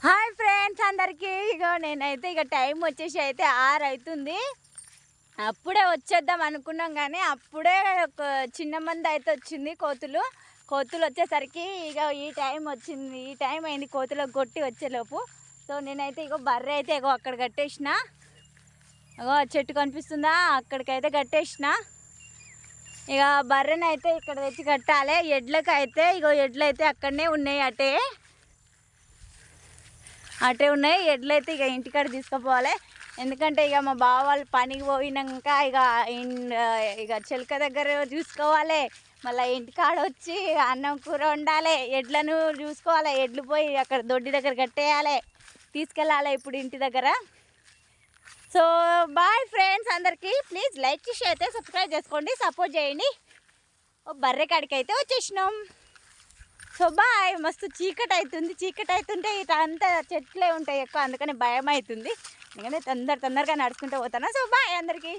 Hi friends అందరికీ. ఇగో నేనైతే time వచ్చేసి అయితే 6 అవుతుంది. అప్పుడే వచ్చేద్దాం అనుకున్నాం కానీ అప్పుడే ఒక చిన్న మంది అయితే వచ్చింది. కోతులు వచ్చేసరికి ఈ టైం వచ్చింది. ఈ టైం అయింది కోతులకు కొట్టి వచ్చేలోపు. సో నేనైతే బర్రె అయితే అక్కడ కట్టేసిన. చెట్టు కనిపిస్తుందా, అక్కడికైతే కట్టేసిన. బర్రెని అయితే ఇక్కడ తెచ్చి కట్టాలి. ఎడ్లకైతే ఎడ్లు అయితే అక్కడనే ఉన్నాయి, అటే ఉన్నాయి. ఎడ్లు అయితే ఇంటికాడ తీసుకుపోవాలి. ఎందుకంటే మా బావ వాళ్ళు పనికి పోయినాక చిలక దగ్గర చూసుకోవాలి. మళ్ళీ ఇంటికాడ వచ్చి అన్నం కూర వండాలి, ఎడ్లను చూసుకోవాలి. ఎడ్లు పోయి అక్కడ దొడ్డి దగ్గర కట్టేయాలి, తీసుకెళ్ళాలి ఇప్పుడు ఇంటి దగ్గర. సో బాయ్ ఫ్రెండ్స్ అందరికీ. ప్లీజ్ లైక్ చేసి అయితే సబ్స్క్రైబ్ చేసుకోండి, సపోర్ట్ చేయండి. బర్రె కాడికి అయితే వచ్చేసినాం. So bye. మస్తు చీకటి అవుతుంటే ఇటంతా చెట్లే ఉంటాయి ఎక్కువ, అందుకని భయం అవుతుంది. ఎందుకంటే తొందరగా నడుచుకుంటూ పోతాను. సో బాయ్ అందరికీ.